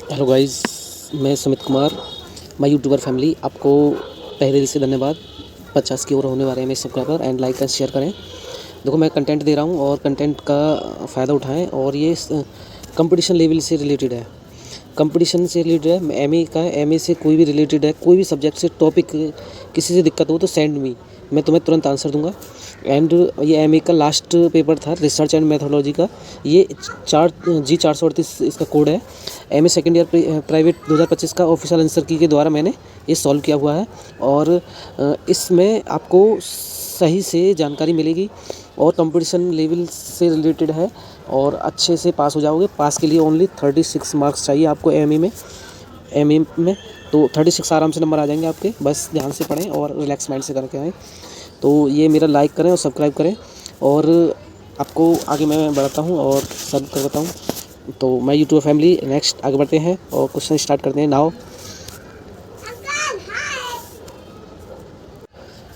Hello guys, मैं Sumit Kumar. My YouTuber family आपको तहे दिल से धन्यवाद। 50 की ओर होने वाले हैं मेरे subscriber and like and share करें। देखो, मैं कंटेंट दे रहा हूँ और कंटेंट का फ़ायदा उठाएं। और ये कंपटीशन लेवल से रिलेटेड है, कंपटीशन से रिलेटेड है, एमए का है। एमए से कोई भी रिलेटेड है, कोई भी सब्जेक्ट से टॉपिक किसी से दिक्कत हो तो सेंड मी, मैं तुम्हें तुरंत आंसर दूंगा। एंड ये एमए का लास्ट पेपर था रिसर्च एंड मेथोडोलॉजी का। ये 4G438 इसका कोड है। एमए सेकेंड ईयर प्राइवेट 2025 का ऑफिशियल आंसर की के द्वारा मैंने ये सॉल्व किया हुआ है। और इसमें आपको सही से जानकारी मिलेगी और कंपटीशन लेवल से रिलेटेड है और अच्छे से पास हो जाओगे। पास के लिए ओनली 36 मार्क्स चाहिए आपको एमए में। तो 36 आराम से नंबर आ जाएंगे आपके। बस ध्यान से पढ़ें और रिलैक्स माइंड से करके आएँ। तो ये मेरा लाइक करें और सब्सक्राइब करें और आपको आगे मैं बढ़ाता हूँ और सब करता हूँ। तो मैं यूट्यूब फैमिली नेक्स्ट आगे बढ़ते हैं और क्वेश्चन स्टार्ट करते हैं नाउ।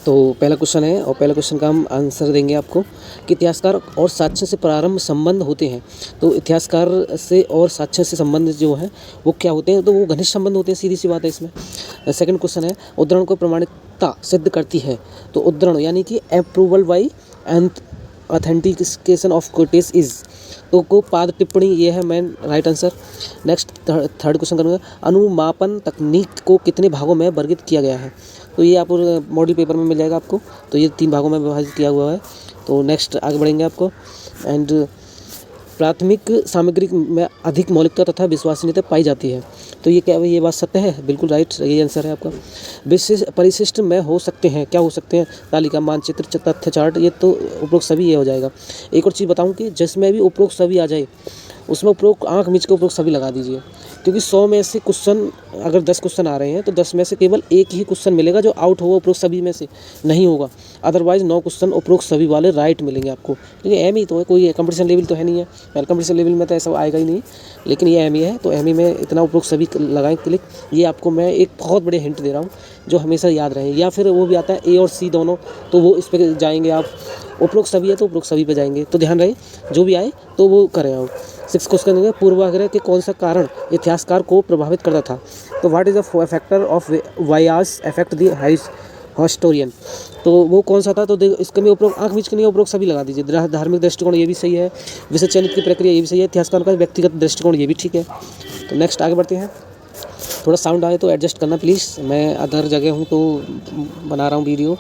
तो पहला क्वेश्चन है और पहले क्वेश्चन का हम आंसर देंगे आपको कि इतिहासकार और साक्ष्य से प्रारंभ संबंध होते हैं। तो इतिहासकार से और साक्ष्य से संबंध जो है वो क्या होते हैं, तो वो घनिष्ठ संबंध होते हैं, सीधी सी बात है इसमें। सेकंड क्वेश्चन है उद्धरण को प्रमाणिकता सिद्ध करती है। तो उद्धरण यानी कि approval by and authentication of cottage is, तो को पाद टिप्पणी, ये है main right answer. Next third question करूँगा, अनुमापन तकनीक को कितने भागों में वर्गीकृत किया गया है। तो ये आप मॉडल पेपर में मिल जाएगा आपको। तो ये 3 भागों में विभाजित किया हुआ है। तो नेक्स्ट आगे बढ़ेंगे आपको। एंड प्राथमिक सामग्री में अधिक मौलिकता तथा विश्वसनीयता पाई जाती है। तो ये क्या, ये बात सत्य है, बिल्कुल राइट, ये आंसर है आपका। विशेष परिशिष्ट में हो सकते हैं, क्या हो सकते हैं, तालिका, मानचित्र, तथ्य चार्ट, ये तो उपरोक्त सभी ये हो जाएगा। एक और चीज़ बताऊं कि जिसमें भी उपरोक्त सभी आ जाए उसमें उपरोक्त आँख मीच के उपरोक्त सभी लगा दीजिए, क्योंकि 100 में से क्वेश्चन, अगर 10 क्वेश्चन आ रहे हैं तो 10 में से केवल एक ही क्वेश्चन मिलेगा जो आउट होगा, उपरोक्त सभी में से नहीं होगा। अदरवाइज 9 क्वेश्चन उपरोक्त सभी वाले राइट मिलेंगे आपको, क्योंकि एम ही तो है, कोई कंपटीशन लेवल तो है नहीं है। कंपटीशन लेवल में तो ऐसा आएगा ही नहीं, लेकिन ये एम ही है। तो एम ही में इतना उपरोक्त सभी लगाएं क्लिक। ये आपको मैं एक बहुत बड़े हिंट दे रहा हूँ जो हमेशा याद रहे। या फिर वो भी आता है ए और सी दोनों, तो वो इस पर जाएंगे आप। उपरोक्त सभी है तो उपरोक्त सभी पे जाएंगे। तो ध्यान रहे, जो भी आए तो वो करें आप। 6 क्वेश्चन है, पूर्वाग्रह के कौन सा कारण इतिहासकार को प्रभावित करता था। तो what is the factor of bias affect the historian, तो वो कौन सा था। तो इसके में उपरोक्त आँख बीच के नहीं, उपरोक्त सभी लगा दीजिए। धार्मिक दृष्टिकोण, ये भी सही है। विषय चयनित की प्रक्रिया, ये भी सही है। इतिहासकार का व्यक्तिगत दृष्टिकोण, ये भी ठीक है। तो नेक्स्ट आगे बढ़ते हैं। थोड़ा साउंड आए तो एडजस्ट करना प्लीज़, मैं अदर जगह हूँ तो बना रहा हूँ वीडियो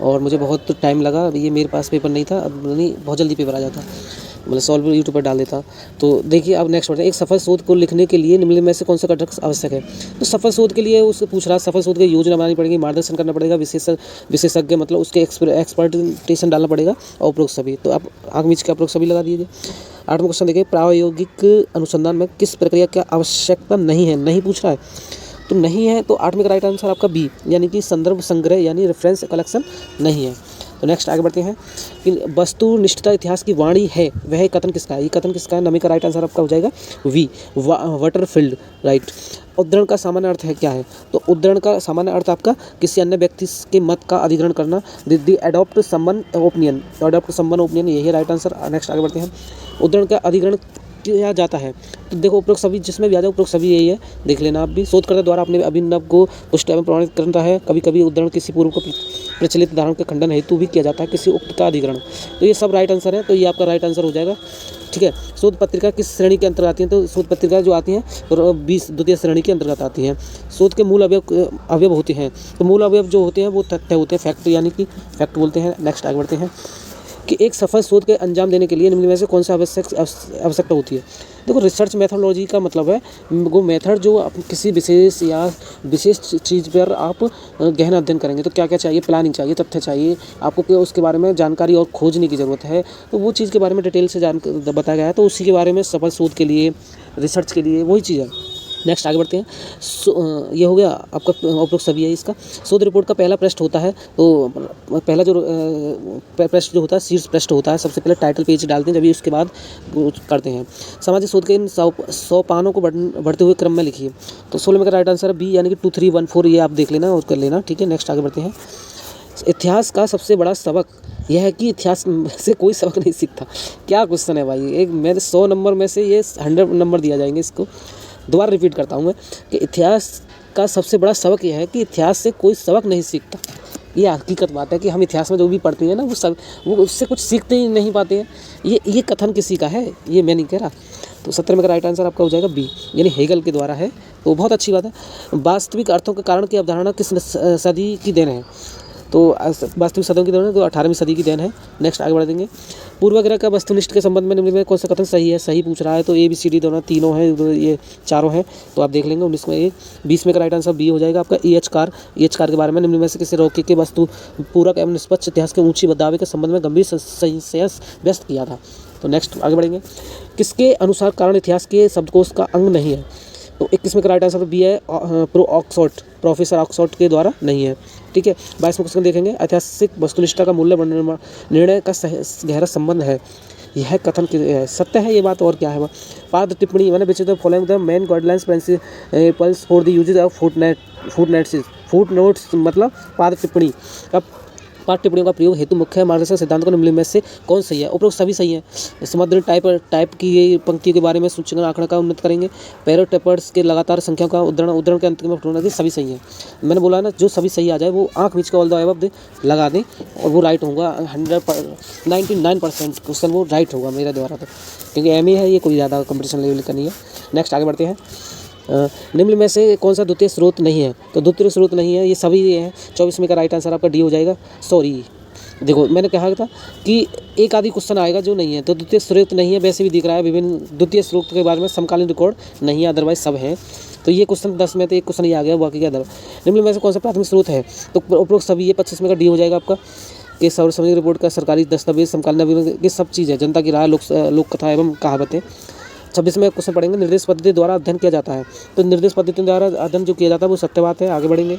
और मुझे बहुत टाइम लगा। ये मेरे पास पेपर नहीं था, अब नहीं बहुत जल्दी पेपर आ जाता, मतलब सॉल्व यूट्यूब पर डाल देता। तो देखिए अब नेक्स्ट बढ़ते हैं। एक सफल शोध को लिखने के लिए निम्न में से कौन सा घटक आवश्यक है। तो सफल शोध के लिए उससे पूछ रहा है, सफल शोध की योजना बनानी पड़ेगी, मार्गदर्शन करना पड़ेगा, विशेषज्ञ मतलब उसके एक्सपर्टेशन डालना पड़ेगा और उपरोक्त सभी। तो आप आग मीच के उपरोक्त सभी लगा दीजिए। 8वां क्वेश्चन देखिए, प्रायोगिक अनुसंधान में किस प्रक्रिया की आवश्यकता नहीं है, नहीं पूछ रहा है तो नहीं है। तो 8वें का राइट आंसर आपका बी, यानी कि संदर्भ संग्रह यानी रेफरेंस कलेक्शन नहीं है। तो नेक्स्ट आगे बढ़ते हैं कि वस्तुनिष्ठता इतिहास की वाणी है, वह कथन किसका है। ये कथन किसका है, नमी का राइट आंसर आपका हो जाएगा वी, वाटरफील्ड, राइट। उद्धरण का सामान्य अर्थ है क्या है। तो उद्धरण का सामान्य अर्थ आपका किसी अन्य व्यक्ति के मत का अधिग्रहण करना, the adopt someone opinion, adopt someone opinion, यही राइट आंसर। नेक्स्ट आगे बढ़ते हैं। उद्धरण का अधिग्रहण किया जाता है। तो देखो उपरोक्त सभी जिसमें भी आ जाए उपरोक्त सभी यही है, देख लेना आप भी। शोधकर्ता द्वारा अपने अभिनव को पुष्टि एवं प्रमाणित करता है। कभी कभी उद्धरण किसी पूर्व को प्रचलित धारणा के खंडन हेतु भी किया जाता है, किसी उक्त का अधिग्रहण। तो ये सब राइट आंसर है, तो ये आपका राइट आंसर हो जाएगा, ठीक है। शोध पत्रिका किस श्रेणी के अंतर्गत आती है। तो शोध पत्रिका जो आती हैं तो 20 द्वितीय श्रेणी के अंतर्गत आती हैं। शोध के मूल अवयव होते हैं। तो मूल अवयव जो होते हैं वो तथ्य होते हैं, फैक्ट, यानी कि फैक्ट बोलते हैं। नेक्स्ट आगे बढ़ते हैं कि एक सफल शोध के अंजाम देने के लिए निम्न में से कौन सा आवश्यकता होती है। देखो रिसर्च मेथोडोलॉजी का मतलब है वो मेथड जो आप किसी विशेष चीज़ पर आप गहन अध्ययन करेंगे। तो क्या क्या चाहिए, प्लानिंग चाहिए, तथ्य चाहिए, आपको क्या उसके बारे में जानकारी और खोजने की ज़रूरत है। तो वो चीज़ के बारे में डिटेल से बताया गया है। तो उसी के बारे में सफल शोध के लिए, रिसर्च के लिए वही चीज़ है। नेक्स्ट आगे बढ़ते हैं। ये हो गया आपका उपरोक्त सभी है इसका। शोध रिपोर्ट का पहला पृष्ठ होता है। तो पहला जो पृष्ठ जो होता है शीर्ष पृष्ठ होता है, सबसे पहले टाइटल पेज डालते हैं, जब उसके बाद करते हैं। सामाजिक शोध के इन 100 पानों को बढ़ते हुए क्रम में लिखिए। तो 16 का राइट आंसर है बी, यानी कि 2, 3, 1, 4, ये आप देख लेना और कर लेना, ठीक है। नेक्स्ट आगे बढ़ते हैं। इतिहास का सबसे बड़ा सबक यह है कि इतिहास से कोई सबक नहीं सीखता। क्या क्वेश्चन है भाई, एक मेरे 100 नंबर में से ये 100 नंबर दिया जाएंगे इसको। दोबारा रिपीट करता हूँ मैं कि इतिहास का सबसे बड़ा सबक यह है कि इतिहास से कोई सबक नहीं सीखता। ये हकीकत बात है कि हम इतिहास में जो भी पढ़ते हैं ना वो उससे कुछ सीखते ही नहीं पाते हैं। ये कथन किसी का है, ये मैं नहीं कह रहा। तो 17 में का राइट आंसर आपका हो जाएगा बी, यानी हेगल के द्वारा है। तो बहुत अच्छी बात है। वास्तविक अर्थों के कारण की अवधारणा किस सदी की देन है? तो वास्तविक सदियों की देन है, तो 18वीं सदी की देन है। नेक्स्ट आगे बढ़ देंगे। पूर्वाग्रह का वस्तुनिष्ठ के संबंध में निम्न में कौन सा कथन सही है? सही पूछ रहा है तो ABCD दोनों तीनों हैं, ये चारों हैं, तो आप देख लेंगे। 19 में 20 में का राइट आंसर बी हो जाएगा आपका। EH कार के बारे में निम्न में से किसी रोके के वस्तु पूरक एवं निष्पक्ष इतिहास के ऊंची दावे के संबंध में गंभीर संशय व्यक्त किया था। तो नेक्स्ट आगे बढ़ेंगे। किसके अनुसार कारण इतिहास के शब्दकोश का अंग नहीं है? तो 21 में का राइट आंसर बी है, प्रोफेसर ऑक्सफोर्ड के द्वारा नहीं है। ठीक है। 22 में क्वेश्चन देखेंगे। ऐतिहासिक वस्तुनिष्ठता का मूल्य निर्णय का गहरा संबंध है, यह कथन सत्य है ये बात, और क्या है? पाद टिप्पणी मैंने which the following the main guidelines principles for the usage of footnotes मतलब पाद टिप्पणी का पाठ टिप्पणियों का प्रयोग हेतु मुख्य मार्गदर्शक सिद्धांतों को निम्नलिखित में से कौन सही है? उपरोक्त सभी सही हैं। समग्र टाइप की पंक्तियों के बारे में सूचना आंकड़ा का उन्नत करेंगे। पैरोटेपर्स के लगातार संख्याओं का उद्धरण के अंत में सभी सही हैं। मैंने बोला ना, जो सभी सही आ जाए वो आंख बीच के ऑल द अबव लगा दें और वो राइट होगा। 99% क्वेश्चन वो राइट होगा मेरे द्वारा, तो क्योंकि MA है, ये कोई ज़्यादा कंपटीशन लेवल का नहीं है। नेक्स्ट आगे बढ़ते हैं। निम्न में से कौन सा द्वितीय स्रोत नहीं है? तो द्वितीय स्रोत नहीं है, ये सभी ये हैं। 24 में का राइट आंसर आपका डी हो जाएगा। सॉरी, देखो मैंने कहा था कि एक आधी क्वेश्चन आएगा जो नहीं है, तो द्वितीय स्रोत नहीं है। वैसे भी दिख रहा है विभिन्न द्वितीय स्रोत के बारे में समकालीन रिकॉर्ड नहीं है, अदरवाइज सब है। तो ये क्वेश्चन 10 में तो एक क्वेश्चन ही आ गया, बाकी क्या अदर। निम्न में से कौन सा प्राथमिक स्रोत है? तो उपरोक्त सभी, ये 25 में का डी हो जाएगा आपका। कि सार्वजनिक रिपोर्ट का सरकारी दस्तावेज समकालीन ये सब चीज़ है। जनता की राय, लोक कथा एवं कहावतें। 26 में क्वेश्चन पढ़ेंगे। निर्देश पद्धति द्वारा अध्ययन किया जाता है, तो निर्देश पद्धति द्वारा अध्ययन जो किया जाता है वो सत्य बात है। आगे बढ़ेंगे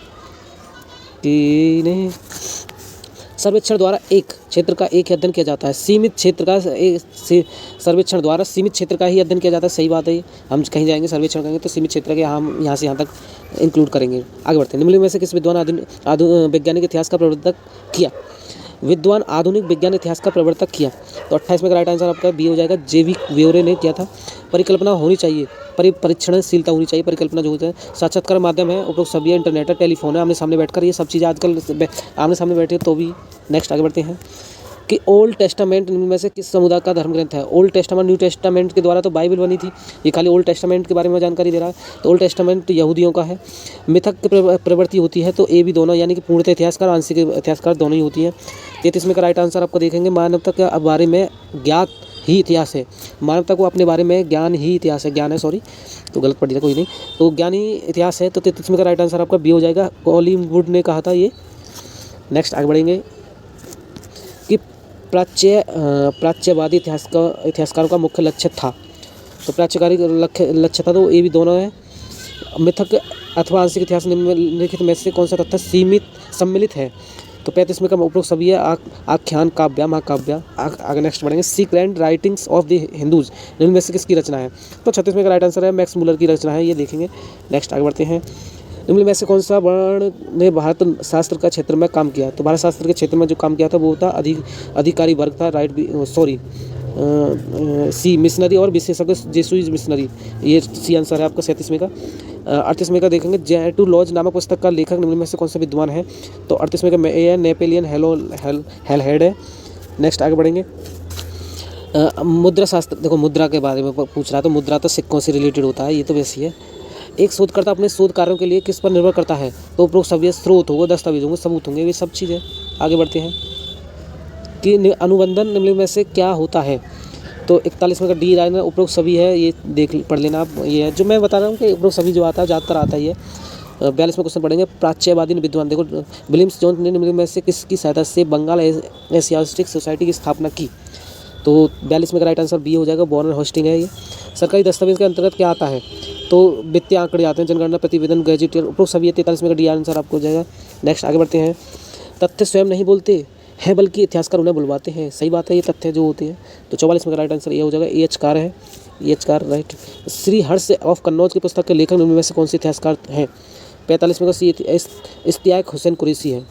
कि नहीं, सर्वेक्षण द्वारा एक क्षेत्र का एक अध्ययन किया जाता है। सीमित क्षेत्र का सर्वेक्षण द्वारा सीमित क्षेत्र का ही अध्ययन किया जाता है, सही बात है। हम कहीं जाएंगे सर्वेक्षण करेंगे तो सीमित क्षेत्र के हम यहाँ से यहाँ तक इंक्लूड करेंगे। आगे बढ़ते हैं। निम्नलिखित में से किस विद्वान वैज्ञानिक इतिहास का प्रवर्तक किया? विद्वान आधुनिक विज्ञान इतिहास का प्रवर्तक किया। तो 28 में का राइट आंसर आपका बी हो जाएगा। JV व्योरे ने किया था। परिकल्पना होनी चाहिए, परीक्षणशीलता होनी चाहिए। परिकल्पना जो होता है साक्षात्कार माध्यम है, उपरोक्त सभी है, इंटरनेट है, टेलीफोन है, आमने सामने बैठकर, ये सब चीज़ें आजकल आमने सामने बैठे तो भी। नेक्स्ट आगे बढ़ते हैं कि ओल्ड टेस्टामेंट में से किस समुदाय का धर्म ग्रंथ है? ओल्ड टेस्टामेंट, न्यू टेस्टामेंट के द्वारा तो बाइबल बनी थी, ये खाली ओल्ड टेस्टामेंट के बारे में जानकारी दे रहा है। तो ओल्ड टेस्टामेंट यहूदियों का है। मिथक की प्रवृत्ति होती है, तो ए भी दोनों, यानी कि पूर्णतः इतिहासकार आंशिक इतिहासकार दोनों ही होती हैं। 33 में का राइट आंसर आपको देखेंगे। मानवता के बारे में ज्ञात ही इतिहास है। मानवता को अपने बारे में ज्ञान ही इतिहास है, ज्ञान है, सॉरी तो गलत पढ़ दिया, कोई नहीं। तो ज्ञान ही इतिहास है। तो 33 में का राइट आंसर आपका बी हो जाएगा। कॉलिंगवुड ने कहा था ये। नेक्स्ट आगे बढ़ेंगे कि प्राच्यवादी इतिहासकारों का मुख्य लक्ष्य था। तो प्राच्यकारी लक्ष्य था, तो ये भी दोनों है। मिथक अथवा आंशिक इतिहास निम्नलिखित में से कौन सा तथ्य सम्मिलित है? तो 35 में का उपरोक्त सभी है। आख्यान, काव्य, महाकाव्य। आगे नेक्स्ट बढ़ेंगे। Secret writings of the Hindus निम्न में से किसकी रचना है? तो 36 में का राइट आंसर है मैक्स मुलर की रचना है, ये देखेंगे। नेक्स्ट आगे बढ़ते हैं। निम्न में से कौन सा वर्ण ने भारत शास्त्र का क्षेत्र में काम किया? तो भारत शास्त्र के क्षेत्र में जो काम किया था वो था अधिकारी वर्ग था, सी मिशनरी और विशेषज्ञ जेसुइट मिशनरी, ये सी आंसर है आपका 37 का। 38 में का देखेंगे। जेटू लॉज नामक पुस्तक का लेखक निम्न में से कौन सा विद्वान है? तो 38 में का ये नेपोलियन हेड है। नेक्स्ट आगे बढ़ेंगे। मुद्रा शास्त्र, देखो मुद्रा के बारे में पूछ रहा है, तो मुद्रा तो सिक्कों से रिलेटेड होता है, ये तो वैसी है। एक शोधकर्ता अपने शोध कार्यों के लिए किस पर निर्भर करता है? तो उपरोक्त सभी स्रोत होगा, दस्तावेज होंगे, सबूत होंगे, ये सब चीज़ें। आगे बढ़ते हैं कि अनुबंधन निम्न में से क्या होता है? तो 41 में का डी राय में उपरोक्त सभी है, ये पढ़ लेना आप। ये है जो मैं बता रहा हूँ कि उपरोक्त सभी जो आता है ज़्यादातर आता ही है। 42 में क्वेश्चन पढ़ेंगे। प्राच्यवादी विद्वान, देखो विलियम्स जोन्स ने निम्न में से किसकी सहायता से बंगाल एशियाटिक सोसाइटी की स्थापना की? तो 42 में का राइट आंसर बी हो जाएगा। बॉर्नर होस्टिंग है ये। सरकारी दस्तावेज के अंतर्गत क्या आता है? तो वित्तीय आंकड़े आते हैं, जनगणना, प्रतिवेदन, गैजेटियर, उपरोक्त सभी 43 में का डी आंसर आपको हो जाएगा। नेक्स्ट आगे बढ़ते हैं। तथ्य स्वयं नहीं बोलते हैं बल्कि इतिहासकार उन्हें बुलवाते हैं, सही बात है, ये तथ्य जो होते हैं। तो 44 में का राइट आंसर ये हो जाएगा। EH कार है, EH car right. Shri Harsh of Kannauj की पुस्तक के लेखक निम्न में से कौन से इतिहासकार हैं? 45 में का इश्तियाक हुसैन कुरैशी है।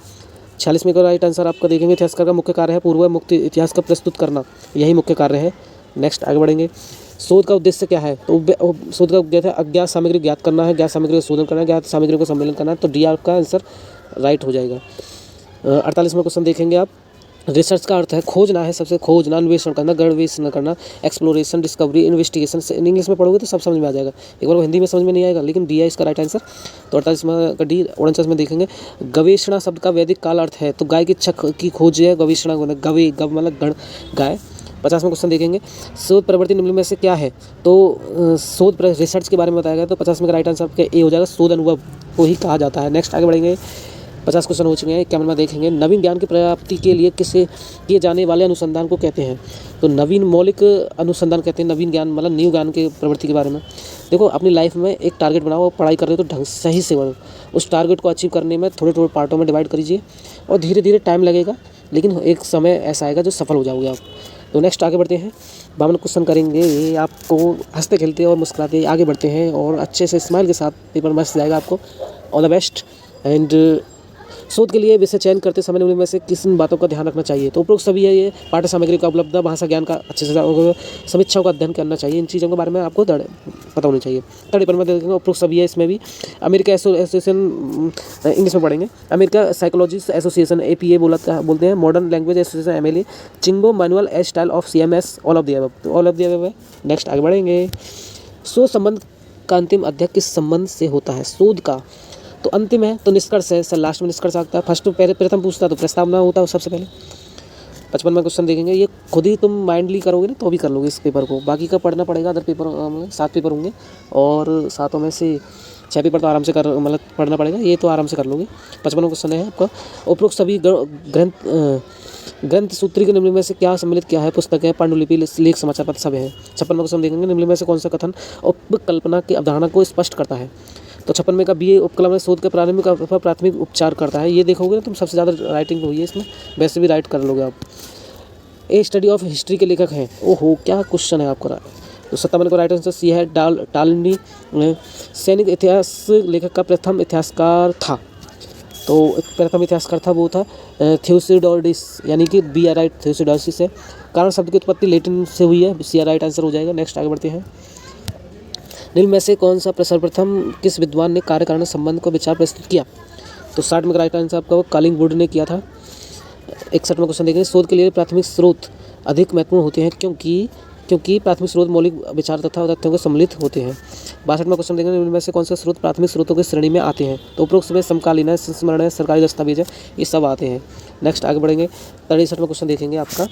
46 में का राइट आंसर आपका देखेंगे। इतिहासकार का मुख्य कार्य है पूर्व मुक्त इतिहास का प्रस्तुत करना, यही मुख्य कार्य है। नेक्स्ट आगे बढ़ेंगे। शोध का उद्देश्य क्या है? तो शोध का उद्देश्य है अज्ञात सामग्री ज्ञात करना है, ज्ञात सामग्री का शोधन करना है, ज्ञात सामग्री को सम्मिलन करना है। तो डी आपका आंसर राइट हो जाएगा। 48वां क्वेश्चन देखेंगे आप। रिसर्च का अर्थ है खोजना है, सबसे खोजना, अन्वेषण करना, गणवेषण करना, एक्सप्लोरेशन, डिस्कवरी, इन्वेस्टिगेशन। इंग्लिश में पढ़ोगे तो सब समझ में आ जाएगा, एक बार हिंदी में समझ में नहीं आएगा, लेकिन डी है इसका राइट आंसर। तो 48वां का डी। 49 में देखेंगे गवेषणा शब्द का वैदिक काल अर्थ है, तो गाय की छक की खोज है गवेषणा, गवे गव मतलब गण गाय। 50वां क्वेश्चन देखेंगे शोध प्रवृत्ति निम्न में से क्या है? तो शोध रिसर्च के बारे में बताया गया, तो 50 में का राइट आंसर आपका ए हो जाएगा, शोध अनुभव को ही कहा जाता है। नेक्स्ट आगे बढ़ेंगे, 50 क्वेश्चन हो चुके हैं। 51 में देखेंगे नवीन ज्ञान की प्राप्ति के लिए किए जाने वाले अनुसंधान को कहते हैं? तो नवीन मौलिक अनुसंधान कहते हैं, नवीन ज्ञान मतलब न्यू ज्ञान के प्रवृत्ति के बारे में। देखो अपनी लाइफ में एक टारगेट बनाओ, पढ़ाई कर रहे हो तो ढंग सही से बढ़ो, उस टारगेट को अचीव करने में थोड़े थोड़े पार्टों में डिवाइड करिए और धीरे धीरे टाइम लगेगा, लेकिन एक समय ऐसा आएगा जो सफल हो जाओगे आप। तो नेक्स्ट आगे बढ़ते हैं, 52 क्वेश्चन करेंगे। ये आपको हंसते खेलते और मुस्कुराते आगे बढ़ते हैं और अच्छे से स्माइल के साथ पेपर मस्त जाएगा आपको। All the best. एंड शोध के लिए विषय चयन करते समय निम्न में से किन बातों का ध्यान रखना चाहिए? तो उपरोक्त सभी है, ये पाठ्य सामग्री का उपलब्धता, भाषा ज्ञान का अच्छे से समीक्षाओं का अध्ययन करना चाहिए, इन चीज़ों के बारे में आपको पता होनी चाहिए। थर्ड पेपर में देखेंगे उपरोक्त सभी है, इसमें भी अमेरिका एसोसिएशन, इंग्लिश में पढ़ेंगे, अमेरिका साइकोलॉजिस्ट एसोसिएशन APA बोलते हैं, modern language association MLA, Chicago manual as style of CMS, all of the above. तो ऑल ऑफ द अबव है। नेक्स्ट आगे बढ़ेंगे, शोध संबंध का अंतिम अध्याय किस संबंध से होता है? शोध का तो अंतिम है तो निष्कर्ष है, सर लास्ट में निष्कर्ष आता है। फर्स्ट पहले प्रथम पूछता तो प्रस्तावना होता है सबसे पहले। 55 में क्वेश्चन देखेंगे, ये खुद ही तुम माइंडली करोगे ना तो भी कर लोगे इस पेपर को, बाकी का पढ़ना पड़ेगा। अदर पेपर 7 पेपर होंगे और 7 में से 6 पेपर तो आराम से मतलब पढ़ना पड़ेगा, ये तो आराम से कर लोगे। 55 क्वेश्चन है आपका, उपरोक्त सभी ग्रंथ सूत्री के निम्न में से क्या सम्मिलित किया है? पुस्तक है, पांडुलिपि, लेख, समाचार पत्र सब है। 56 क्वेश्चन देखेंगे, निम्न में से कौन सा कथन उपकल्पना की अवधारणा को स्पष्ट करता है? तो 56 में का BA उपकल्पना शोध के प्राथमिक उपचार करता है। ये देखोगे ना तुम, सबसे ज़्यादा राइटिंग हुई है इसमें, वैसे भी राइट कर लोगे आप। ए स्टडी ऑफ हिस्ट्री के लेखक हैं? ओहो क्या क्वेश्चन है आपका। तो 57 का राइट आंसर सी है, टालनी। सैनिक इतिहास लेखक का प्रथम इतिहासकार था, तो प्रथम इतिहासकार था वो था थियोसिडोरडिस, यानी कि BR राइट थियोसिडोरडिस है। कारण शब्द की उत्पत्ति लैटिन से हुई है, CR राइट आंसर हो जाएगा। नेक्स्ट आगे बढ़ते हैं, निम्न में से कौन सा सर्वप्रथम किस विद्वान ने कार्य कारण संबंध को विचार प्रस्तुत किया? तो 60 में राइट आंसर आपका वो कालिंगवुड ने किया था। 61 में क्वेश्चन देखेंगे, शोध के लिए प्राथमिक स्रोत अधिक महत्वपूर्ण होते हैं क्योंकि प्राथमिक स्रोत मौलिक विचार तथा तथ्यों को सम्मिलित होते हैं। 62 में क्वेश्चन देखेंगे, निम्न में से कौन से स्रोत प्राथमिक स्रोतों की श्रेणी में आते हैं? तो उपरोक्त में समकालीन है, संस्मरण है, सरकारी दस्तावेज है, ये सब आते हैं। नेक्स्ट आगे बढ़ेंगे, 63 में क्वेश्चन देखेंगे आपका,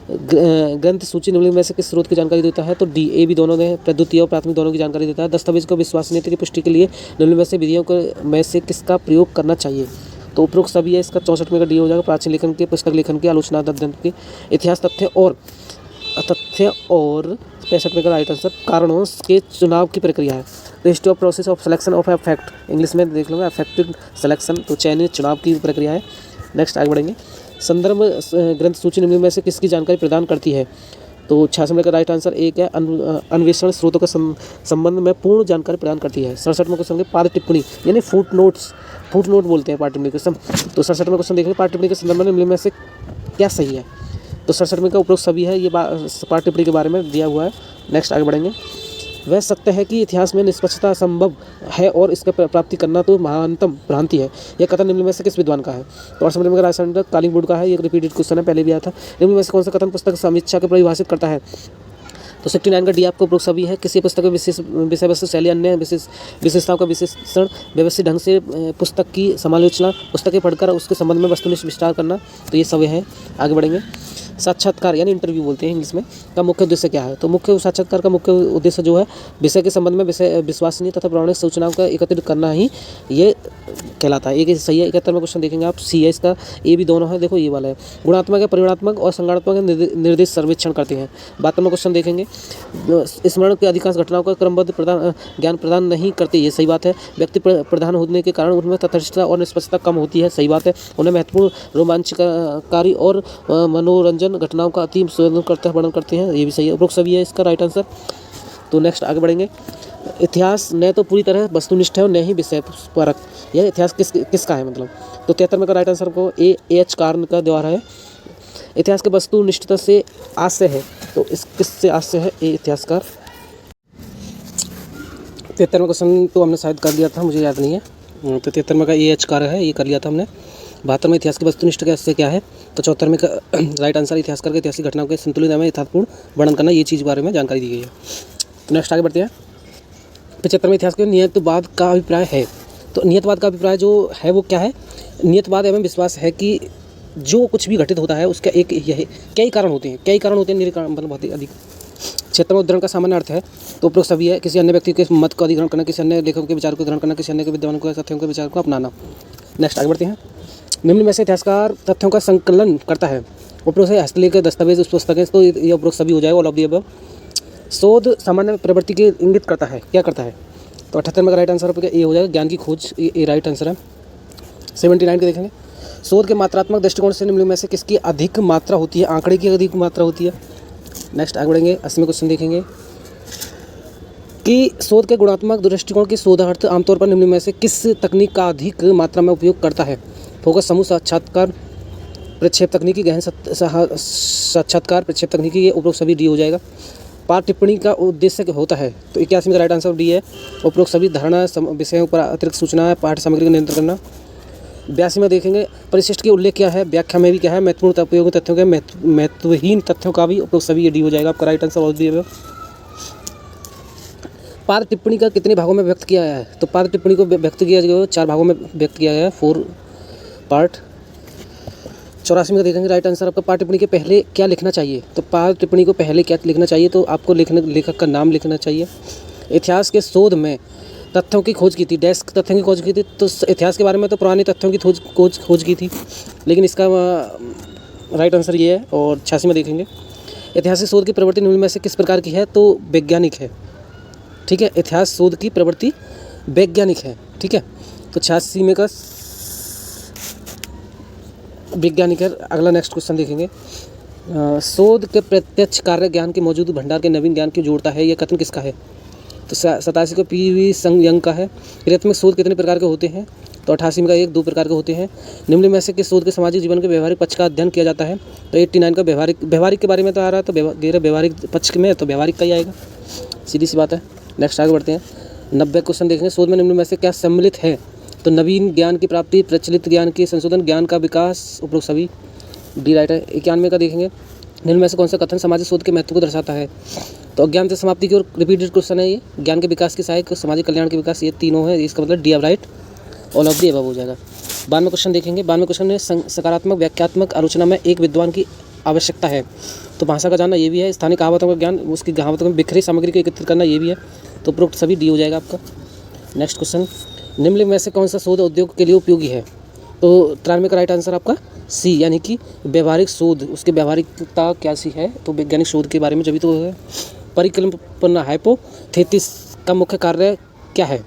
ग्रंथ सूची निम्न में से किस स्रोत की जानकारी देता है? तो DA भी दोनों ने प्रद्युतीय और प्राथमिक दोनों की जानकारी देता है। दस्तावेज को विश्वसनीयता की पुष्टि के लिए निम्न में से विधियों में से किसका प्रयोग करना चाहिए? तो उपरोक्त सभी है, इसका 64 में का डी हो जाएगा। प्राचीन लेखन के, पुस्तक लेखन के, आलोचना अध्ययन के, इतिहास तथ्य और 65 में का राइट आंसर कारणों के चुनाव की प्रक्रिया है। तो history of process of selection of affect, English में देख लो अफेक्टिव सिलेक्शन, तो चयनित चुनाव की प्रक्रिया है। नेक्स्ट आगे बढ़ेंगे, संदर्भ ग्रंथ सूची निम्न में से किसकी जानकारी प्रदान करती है? तो 66 का राइट आंसर एक है, अन्वेषण स्रोतों के संबंध में पूर्ण जानकारी प्रदान करती है। 67 में क्वेश्चन पाद टिप्पणी यानी फुट नोट बोलते हैं पाद टिप्पणी क्वेश्चन। तो 67 में क्वेश्चन देखेंगे, पाद टिप्पणी के संदर्भ में निम्न में से क्या सही है? तो 67 में का उपरोक्त सभी है, ये पाद टिप्पणी के बारे में दिया हुआ है। नेक्स्ट आगे बढ़ेंगे, वह सत्य है कि इतिहास में निष्पक्षता संभव है और इसका प्राप्ति करना तो महानतम भ्रांति है, यह कथन निम्न में से किस विद्वान का है? तो 8 में का राइट आंसर कालिंगवुड का है, ये रिपीटेड क्वेश्चन है, पहले भी आया था। निम्न में से कौन सा कथन पुस्तक समीक्षा को परिभाषित करता है? तो 69 का डी आपको उपरोक्त सभी है, किसी पुस्तक में विशेष विषय वस्तु शैली अन्य विशेषताओं का विश्लेषण व्यवस्थित ढंग से पुस्तक की समालोचना, पुस्तकें पढ़कर उसके संबंध में वस्तुनिष्ठ विस्तार करना, तो ये सब है। आगे बढ़ेंगे, साक्षात्कार यानी इंटरव्यू बोलते हैं इंग्लिश में, का मुख्य उद्देश्य क्या है? तो मुख्य साक्षात्कार का मुख्य उद्देश्य जो है विषय के संबंध में विश्वसनीय तथा प्रामाणिक सूचनाओं का एकत्रित करना ही ये कहलाता है। एक सही है। 71 में क्वेश्चन देखेंगे आप, सी है इसका, ए भी दोनों है, देखो ये वाला है। गुणात्मक है, परिमाणात्मक और संज्ञानात्मक निर्देश सर्वेक्षण करते हैं। 72 में क्वेश्चन देखेंगे, स्मरण के अधिकांश घटनाओं का क्रमबद्ध ज्ञान प्रदान नहीं करते, ये सही बात है। व्यक्ति प्रधान होने के कारण उनमें तटस्थता और निष्पक्षता कम होती है, सही बात है। उन्हें महत्वपूर्ण रोमांचकारी और मनोरंजन घटनाओं का अति वर्णन करते हैं, ये भी सही है। उपरोक्त सभी है इसका राइट आंसर। तो नेक्स्ट आगे बढ़ेंगे, इतिहास न तो पूरी तरह वस्तुनिष्ठ है और न ही विषय परक, यह इतिहास किसका है मतलब? तो 73 में का राइट आंसर को एच कार्न का द्वारा है। इतिहास के वस्तुनिष्ठता से आशय है, तो इस किससे आशय है? ए इतिहासकार 73वां क्वेश्चन तो हमने शायद कर लिया था, मुझे याद नहीं है। तो 73वें का AH कार्य है, ये कर लिया था हमने। 72 में इतिहास की वस्तुनिष्ठ का इससे क्या है, तो 74 में का राइट आंसर इतिहासकार के ऐतिहासिक घटनाओं के संतुलित एवं यथार्थपूर्ण वर्णन करना, ये चीज़ के बारे में जानकारी दी गई है। तो नेक्स्ट आगे बढ़ते हैं। 75 में इतिहास के नियतवाद का अभिप्राय है। तो नियतवाद का अभिप्राय जो है वो क्या है, नियतवाद एवं विश्वास है कि जो कुछ भी घटित होता है उसका एक यही कई कारण होते हैं, निरीकरण मतलब बहुत ही अधिक। 76वां उद्धरण का सामान्य अर्थ है, तो उपरोक्त सभी है, किसी अन्य व्यक्ति के मत को अधिग्रहण करना, किसी अन्य लेखकों के विचार को ग्रहण करना, किसी अन्य के विद्वान को तथ्यों के विचार को अपनाना। नेक्स्ट आगे बढ़ते हैं। निम्न में से इतिहासकार तथ्यों का संकलन करता है। उपरोक्त से हस्तलेख दस्तावेज उस पुस्तकें, तो ये उपरोक्त सभी हो जाएगा, ऑल ऑफ द अबव। शोध सामान्य प्रवृत्ति के इंगित करता है, क्या करता है, तो 78 में का राइट आंसर ये हो जाएगा, ज्ञान की खोज, ये राइट आंसर है। 79 के देखेंगे। शोध के मात्रात्मक दृष्टिकोण से निम्न में से किसकी अधिक मात्रा होती है, आंकड़े की अधिक मात्रा होती है। नेक्स्ट आगे बढ़ेंगे। 80वें क्वेश्चन देखेंगे कि शोध के गुणात्मक दृष्टिकोण के शोधार्थ आमतौर पर निम्न में से किस तकनीक का अधिक मात्रा में उपयोग करता है। फोकस समूह साक्षात्कार प्रक्षेप तकनीकी, गहन साक्षात्कार प्रक्षेप तकनीकी, ये उपरोक्त सभी डी हो जाएगा। पाठ टिप्पणी का उद्देश्य होता है, तो 81 में का राइट आंसर डी है, उपरोक्त सभी धारणा विषयों पर अतिरिक्त सूचना, पाठ सामग्री का नियंत्रण करना। 82 में देखेंगे परिशिष्ट के उल्लेख क्या है, व्याख्या में भी क्या है, महत्वपूर्ण उपयोगी तथ्यों के, महत्वहीन तथ्यों का भी उपरोक्त सभी, ये डी हो जाएगा आपका राइट आंसर। और दिए पाद टिप्पणी का कितने भागों में व्यक्त किया गया है, तो पाद टिप्पणी को व्यक्त किया गया 4 भागों में व्यक्त किया गया है, 4 पार्ट। 84 में देखेंगे राइट आंसर आपका, पाद टिप्पणी के पहले क्या लिखना चाहिए, तो पाद टिप्पणी को पहले क्या लिखना चाहिए, तो आपको लेखक का नाम लिखना चाहिए। इतिहास के शोध में तथ्यों की खोज की थी, डेस्क तथ्यों की खोज की थी, तो इतिहास के बारे में तो पुराने तथ्यों की खोज की थी, लेकिन इसका राइट आंसर ये है। और 86 में देखेंगे ऐतिहासिक शोध की प्रवृत्ति निम्न में से किस प्रकार की है, तो वैज्ञानिक है, ठीक है। इतिहास शोध की प्रवृत्ति वैज्ञानिक है, ठीक है। तो 86 में का वैज्ञानिक है। अगला नेक्स्ट क्वेश्चन देखेंगे। शोध के प्रत्यक्ष कार्य ज्ञान के मौजूद भंडार के नवीन ज्ञान की जोड़ता है, यह कथन किसका है, तो 87 को PV संयंग का है। क्रियात्मक शोध कितने प्रकार के होते हैं, तो 88 में का 1-2 प्रकार के होते हैं। निम्न में से किस शोध के सामाजिक जीवन के व्यवहारिक पक्ष का अध्ययन किया जाता है, तो 89 का व्यवहारिक के बारे में तो आ रहा है, तो व्यवहारिक पक्ष में तो व्यवहारिक का ही आएगा, सीधी सी बात है। नेक्स्ट आगे बढ़ते हैं। 90 क्वेश्चन देखेंगे। शोध में निम्न में से क्या सम्मिलित है, तो नवीन ज्ञान की प्राप्ति, प्रचलित ज्ञान की संशोधन, ज्ञान का विकास, उपरोक्त सभी, डी राइट है। 91 का देखेंगे निम्न में से कौन सा कथन सामाजिक शोध के महत्व को दर्शाता है, तो अज्ञान से समाप्ति की ओर रिपीटेड क्वेश्चन है ये, ज्ञान के विकास की सहायक, सामाजिक कल्याण के विकास, ये तीनों है, इसका मतलब D of right, all of the above हो जाएगा। 92 क्वेश्चन देखेंगे। 92 क्वेश्चन में सकारात्मक व्याख्यात्मक आलोचना में एक विद्वान की आवश्यकता है, तो भाषा का जानना ये भी है, स्थानीय कहावतों का ज्ञान, उसकी कहावतों में बिखरी सामग्री को एकत्रित करना ये भी है, तो उपरोक्त सभी डी हो जाएगा आपका। नेक्स्ट क्वेश्चन, निम्न में से कौन सा शोध उद्योग के लिए उपयोगी है, तो 93 का राइट आंसर आपका सी, यानी कि व्यवहारिक शोध, उसकी व्यवहारिकता क्या सी है, तो वैज्ञानिक शोध के बारे में जब तो है। परिकल्पना हाइपोथेसिस का मुख्य कार्य क्या है,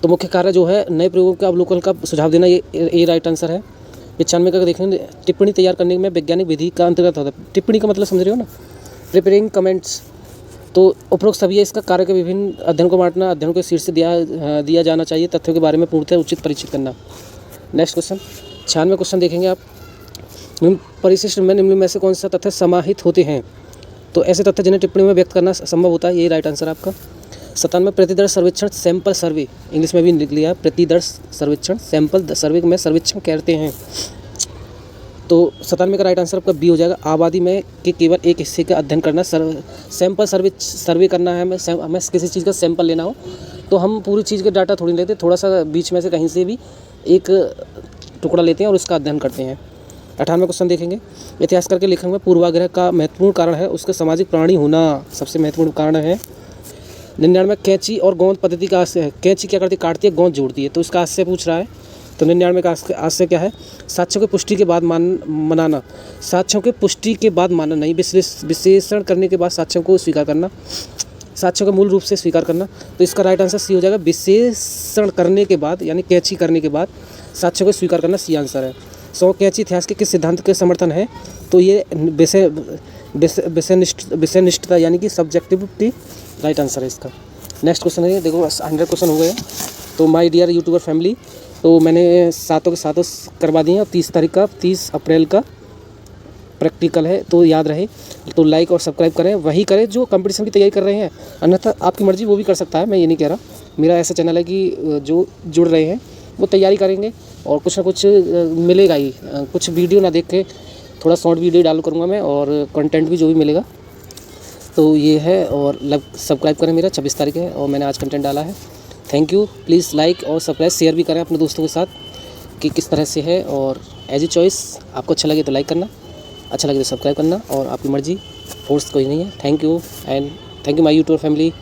तो मुख्य कार्य जो है नए प्रयोगों का अवलोकन का सुझाव देना, ये राइट आंसर है। 95 का देखेंगे टिप्पणी तैयार करने में वैज्ञानिक विधि का अंतर्गत होता है, टिप्पणी का मतलब समझ रहे हो ना, प्रिपेयरिंग कमेंट्स, तो उपरोक्त सभी है, इसका कार्य के विभिन्न अध्ययन को बांटना, अध्ययन को शीर्ष दिया जाना चाहिए, तथ्यों के बारे में पूर्णतः उचित परिचित करना। नेक्स्ट क्वेश्चन 96 क्वेश्चन देखेंगे आप। परिशिष्ट में निम्न में से कौन सा तथ्य समाहित होते हैं, तो ऐसे तथ्य जिन्हें टिप्पणी में व्यक्त करना संभव होता है, यही राइट आंसर आपका। 97 प्रतिदर्श सर्वेक्षण, सैंपल सर्वे, इंग्लिश में भी लिख लिया, प्रतिदर्श सर्वेक्षण, सैंपल सर्वे में सर्वेक्षण कहते हैं, तो 97 का राइट आंसर आपका बी हो जाएगा। आबादी में के केवल एक हिस्से का अध्ययन करना, सैंपल सर्वे करना है, हमें किसी चीज़ का सैंपल लेना हो तो हम पूरी चीज़ के डाटा थोड़ी लेते, थोड़ा सा बीच में से कहीं से भी एक टुकड़ा लेते हैं और उसका अध्ययन करते हैं। 98 क्वेश्चन देखेंगे। इतिहासकार के लेखन में पूर्वाग्रह का महत्वपूर्ण कारण है उसका सामाजिक प्राणी होना, सबसे महत्वपूर्ण कारण है। 99 कैंची और गोंद पद्धति का आशय है, कैंची क्या करती है, काटती है, गोंद जोड़ती है, तो इसका आशय पूछ रहा है, तो 99 का आशय क्या है, साक्ष्यों की पुष्टि के बाद मनाना, साक्ष्यों की पुष्टि के बाद मानना नहीं, विश्लेषण करने के बाद साक्ष्यों को स्वीकार करना, साक्ष्यों का मूल रूप से स्वीकार करना, तो इसका राइट आंसर सी हो जाएगा, विश्लेषण करने के बाद यानी कैंची करने के बाद साक्ष्यों को स्वीकार करना, सी आंसर है। कैंची इतिहास के किस सिद्धांत के समर्थन है, तो ये विषयनिष्ठता यानी कि सब्जेक्टिविटी राइट आंसर है इसका। नेक्स्ट क्वेश्चन है, देखो 100 क्वेश्चन हो गए, तो माय डियर यूट्यूबर फैमिली, तो मैंने सातों के सातों करवा दिए हैं। 30 अप्रैल का प्रैक्टिकल है तो याद रहे तो लाइक और सब्सक्राइब करें, वही करें जो कंपटीशन की तैयारी कर रहे हैं, अन्यथा आपकी मर्ज़ी वो भी कर सकता है, मैं ये नहीं कह रहा। मेरा ऐसा चैनल है कि जो जुड़ रहे हैं वो तैयारी करेंगे और कुछ ना कुछ मिलेगा ही, कुछ वीडियो ना देख के थोड़ा शॉर्ट वीडियो डाल करूँगा मैं, और कंटेंट भी जो भी मिलेगा तो ये है। और सब्सक्राइब करें, मेरा 26 तारीख है और मैंने आज कंटेंट डाला है। Thank you. प्लीज़ लाइक और सब्सक्राइब शेयर भी करें अपने दोस्तों के साथ कि किस तरह से है, और एज ए चॉइस आपको अच्छा लगे तो लाइक करना, अच्छा लगे तो सब्सक्राइब करना, और आपकी मर्ज़ी, फोर्स कोई नहीं है। Thank you and thank you my YouTube family.